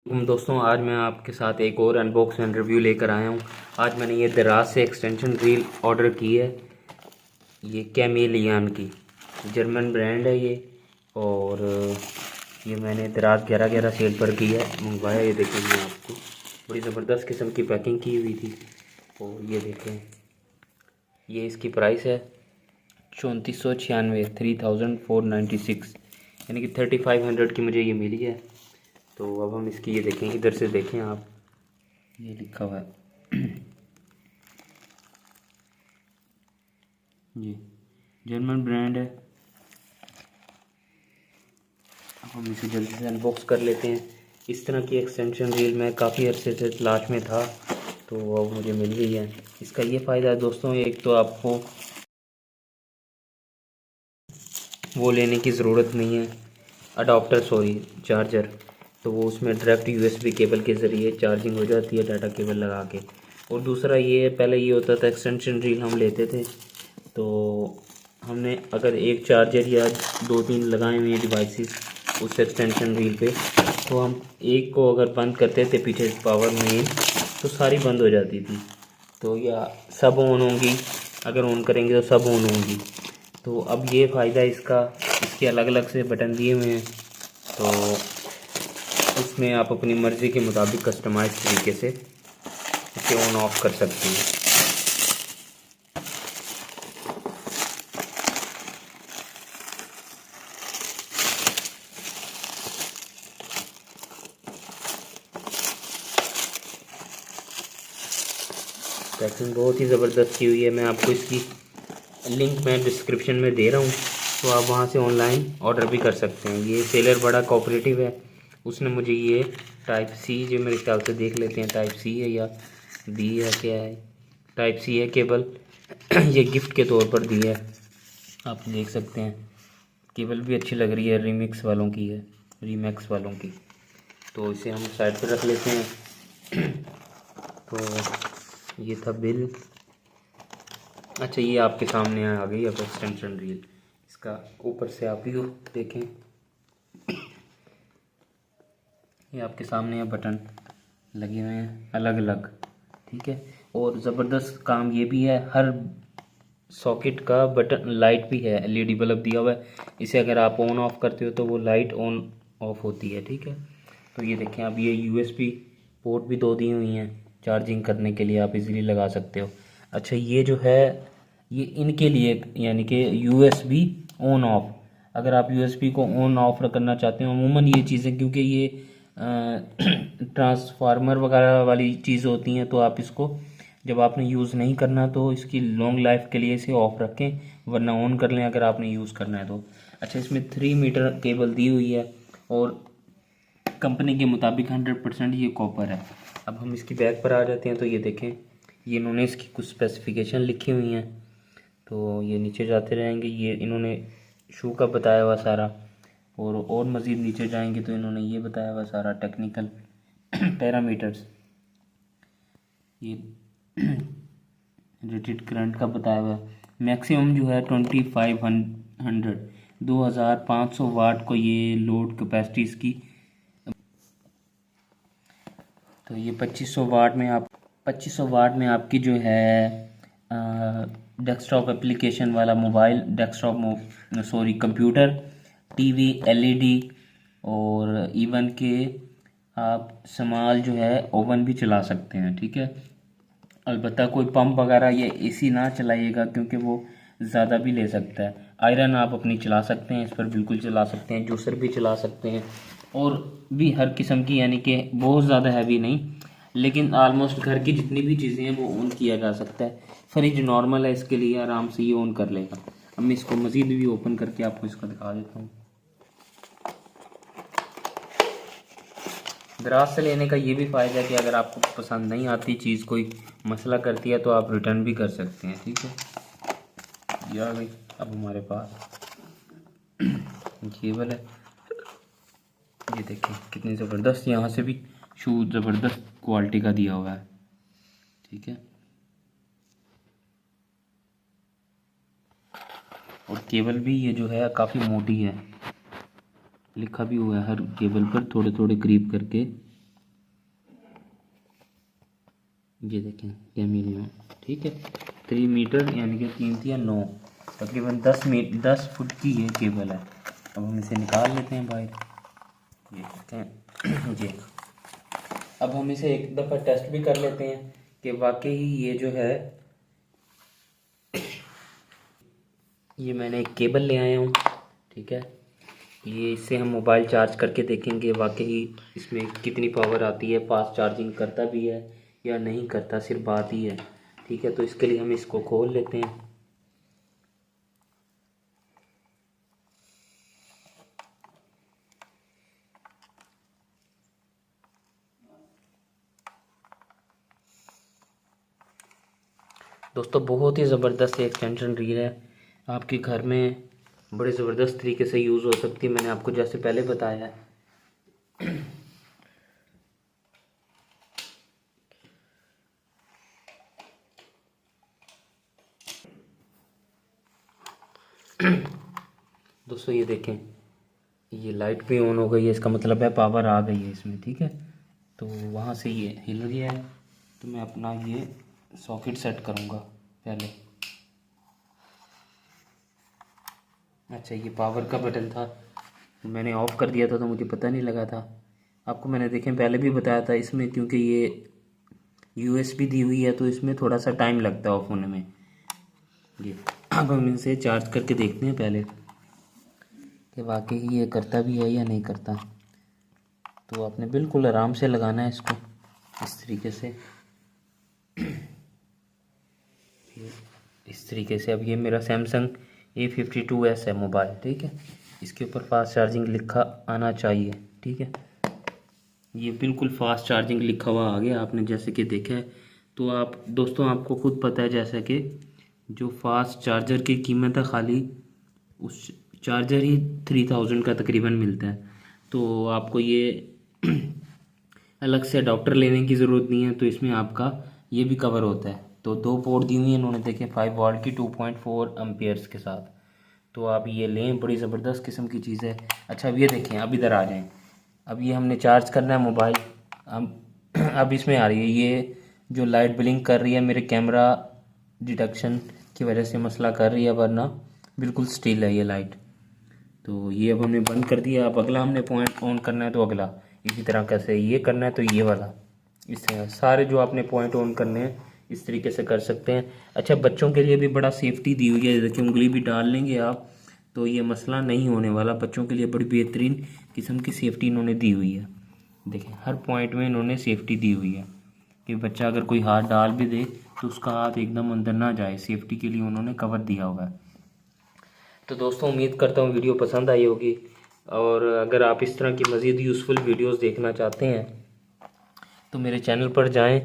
दोस्तों, आज मैं आपके साथ एक और अनबॉक्स एंड रिव्यू लेकर आया हूँ। आज मैंने ये दराज से एक्सटेंशन रील ऑर्डर की है। ये कैमेलियन की जर्मन ब्रांड है ये। और ये मैंने दराज 11-11 सेल पर की है, मंगवाया। ये देखेंगे, आपको बड़ी ज़बरदस्त किस्म की पैकिंग की हुई थी। और ये देखें, ये इसकी प्राइस है 3496, 3496, यानी कि 3500 की मुझे ये मिली है। तो अब हम इसकी ये देखें, इधर से देखें आप, ये लिखा हुआ है ये जर्मन ब्रांड है। अब हम इसे जल्दी से अनबॉक्स कर लेते हैं। इस तरह की एक्सटेंशन रील मैं काफ़ी अरसे से तलाश में था, तो अब मुझे मिल गई है। इसका ये फ़ायदा है दोस्तों, एक तो आपको वो लेने की ज़रूरत नहीं है, चार्जर। तो वो उसमें डायरेक्ट यूएसबी केबल के ज़रिए चार्जिंग हो जाती है, डाटा केबल लगा के। और दूसरा ये, पहले ये होता था एक्सटेंशन रील हम लेते थे तो हमने अगर एक चार्जर या 2-3 लगाए हुए डिवाइसेस उस एक्सटेंशन रील पे, तो हम एक को अगर बंद करते थे पीछे पावर मेन, तो सारी बंद हो जाती थी। तो या सब ऑन होंगी, अगर ऑन करेंगे तो सब ऑन होंगी। तो अब ये फ़ायदा इसका, इसके अलग अलग से बटन दिए हुए हैं, तो इसमें आप अपनी मर्ज़ी के मुताबिक कस्टमाइज तरीके से इसे ऑन ऑफ कर सकते हैं। पैकिंग बहुत ही ज़बरदस्त की हुई है। मैं आपको इसकी लिंक मैं डिस्क्रिप्शन में दे रहा हूँ, तो आप वहाँ से ऑनलाइन ऑर्डर भी कर सकते हैं। ये सेलर बड़ा कोऑपरेटिव है, उसने मुझे ये टाइप सी, जो मेरे ख्याल से देख लेते हैं टाइप सी है या बी है, क्या है, टाइप सी है केबल ये गिफ्ट के तौर पर दी है, आप देख सकते हैं। केबल भी अच्छी लग रही है, रीमिक्स वालों की है, रीमैक्स वालों की। तो इसे हम साइड पर रख लेते हैं। तो ये था बिल। अच्छा, ये आपके सामने आ गई अब एक्सटेंशन रील। इसका ऊपर से आप व्यू देखें, ये आपके सामने है, बटन लगे हुए हैं अलग अलग, ठीक है। और ज़बरदस्त काम ये भी है, हर सॉकेट का बटन लाइट भी है, एलईडी बल्ब दिया हुआ है। इसे अगर आप ऑन ऑफ करते हो तो वो लाइट ऑन ऑफ होती है, ठीक है। तो ये देखें, अब ये यूएसबी पोर्ट भी 2 दी हुई हैं चार्जिंग करने के लिए, आप इजीली लगा सकते हो। अच्छा, ये जो है ये इनके लिए, यानी कि यूएसबी ऑन ऑफ, अगर आप यूएसबी को ऑन ऑफ करना चाहते हो, अमूमन ये चीज़ें क्योंकि ये ट्रांसफार्मर वगैरह वाली चीज़ होती हैं, तो आप इसको जब आपने यूज़ नहीं करना तो इसकी लॉन्ग लाइफ के लिए इसे ऑफ रखें, वरना ऑन कर लें अगर आपने यूज़ करना है तो। अच्छा, इसमें 3 मीटर केबल दी हुई है और कंपनी के मुताबिक 100% ये कॉपर है। अब हम इसकी बैक पर आ जाते हैं, तो ये देखें, ये इन्होंने इसकी कुछ स्पेसिफिकेशन लिखी हुई हैं। तो ये नीचे जाते रहेंगे, ये इन्होंने शू का बताया हुआ सारा, और मज़ीद नीचे जाएंगे तो इन्होंने ये बताया हुआ सारा टेक्निकल पैरामीटर्स, ये रेटेड करंट का बताया हुआ है। मैक्सिमम जो है 2500 2500 वाट को ये लोड कैपेसिटी इसकी। तो ये 2500 वाट में आपकी जो है डेस्कटॉप एप्लीकेशन वाला mobile, desktop sorry computer, TV, LED, और इवन के आप स्मॉल जो है ओवन भी चला सकते हैं, ठीक है। अलबत्ता कोई पंप वगैरह या एसी ना चलाइएगा, क्योंकि वो ज़्यादा भी ले सकता है। आयरन आप अपनी चला सकते हैं, इस पर बिल्कुल चला सकते हैं, जूसर भी चला सकते हैं, और भी हर किस्म की, यानी कि बहुत ज़्यादा हैवी नहीं, लेकिन आलमोस्ट घर की जितनी भी चीज़ें हैं वो ऑन किया जा सकता है। फ्रिज नॉर्मल है, इसके लिए आराम से ये ऑन कर लेगा। अब मैं इसको मज़ीद भी ओपन करके आपको इसका दिखा देता हूँ। दराज से लेने का ये भी फ़ायदा है कि अगर आपको पसंद नहीं आती चीज़, कोई मसला करती है, तो आप रिटर्न भी कर सकते हैं, ठीक है। ये आ गई अब हमारे पास केबल है। ये देखें कितनी ज़बरदस्त, यहाँ से भी शू ज़बरदस्त क्वालिटी का दिया हुआ है, ठीक है। और केबल भी ये जो है काफ़ी मोटी है, लिखा भी हुआ है हर केबल पर थोड़े थोड़े करीब करके ये देखें कैमिलियन, ठीक है। 3 मीटर यानी कि 3 या 9 तकरीबन 10 फुट की ये केबल है। अब हम इसे निकाल लेते हैं बाहर। ये देखते हैं जी। अब हम इसे एक दफ़ा टेस्ट भी कर लेते हैं कि वाकई ये जो है, ये मैंने एक केबल ले आया हूँ, ठीक है। ये इससे हम मोबाइल चार्ज करके देखेंगे वाकई इसमें कितनी पावर आती है, फास्ट चार्जिंग करता भी है या नहीं करता, सिर्फ बात ही है, ठीक है। तो इसके लिए हम इसको खोल लेते हैं। दोस्तों बहुत ही ज़बरदस्त एक्सटेंशन रील है, आपके घर में बड़े ज़बरदस्त तरीके से यूज़ हो सकती है, मैंने आपको जैसे पहले बताया है। दोस्तों ये देखें, ये लाइट भी ऑन हो गई है, इसका मतलब है पावर आ गई है इसमें, ठीक है। तो वहाँ से ये हिल गया है, तो मैं अपना ये सॉकेट सेट करूँगा पहले। अच्छा, ये पावर का बटन था, मैंने ऑफ़ कर दिया था तो मुझे पता नहीं लगा था। आपको मैंने देखें पहले भी बताया था, इसमें क्योंकि ये USB दी हुई है तो इसमें थोड़ा सा टाइम लगता है ऑफ होने में। ये अब हम इसे चार्ज करके देखते हैं पहले कि वाकई ये करता भी है या नहीं करता। तो आपने बिल्कुल आराम से लगाना है इसको इस तरीके से, इस तरीके से। अब ये मेरा सैमसंग A52s है मोबाइल, ठीक है। इसके ऊपर फास्ट चार्जिंग लिखा आना चाहिए, ठीक है। ये बिल्कुल फास्ट चार्जिंग लिखा हुआ आ गया, आपने जैसे कि देखा है। तो आप दोस्तों आपको खुद पता है जैसा कि जो फास्ट चार्जर की कीमत है खाली उस चार्जर ही 3000 का तकरीबन मिलता है। तो आपको ये अलग से अडॉप्टर लेने की ज़रूरत नहीं है, तो इसमें आपका ये भी कवर होता है। तो 2 पोर्ट दी हुई है इन्होंने, देखें 5 वॉल्ट की 2.4 एम्पियर्स के साथ। तो आप ये लें, बड़ी ज़बरदस्त किस्म की चीज़ है। अच्छा अब ये देखें, अब इधर आ जाएं। अब ये हमने चार्ज करना है मोबाइल। अब इसमें आ रही है ये जो लाइट ब्लिंक कर रही है, मेरे कैमरा डिटेक्शन की वजह से मसला कर रही है, वरना बिल्कुल स्टिल है ये लाइट। तो ये अब हमने बंद कर दिया। अब अगला हमने पॉइंट ऑन करना है, तो अगला इसी तरह कैसे ये करना है, तो ये वाला इस तरह सारे जो आपने पॉइंट ऑन करने हैं इस तरीके से कर सकते हैं। अच्छा बच्चों के लिए भी बड़ा सेफ्टी दी हुई है, देखिए उंगली भी डाल लेंगे आप तो ये मसला नहीं होने वाला। बच्चों के लिए बड़ी बेहतरीन किस्म की सेफ्टी इन्होंने दी हुई है। देखें हर पॉइंट में इन्होंने सेफ्टी दी हुई है कि बच्चा अगर कोई हाथ डाल भी दे तो उसका हाथ एकदम अंदर ना जाए, सेफ्टी के लिए उन्होंने कवर दिया हुआ है। तो दोस्तों उम्मीद करता हूँ वीडियो पसंद आई होगी, और अगर आप इस तरह की मज़ीद यूज़फुल वीडियोस देखना चाहते हैं तो मेरे चैनल पर जाएं।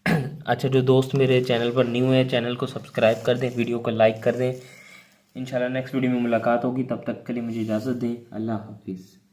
अच्छा जो दोस्त मेरे चैनल पर न्यू है, चैनल को सब्सक्राइब कर दें, वीडियो को लाइक कर दें। इंशाल्लाह नेक्स्ट वीडियो में मुलाकात होगी, तब तक के लिए मुझे इजाज़त दें। अल्लाह हाफिज़।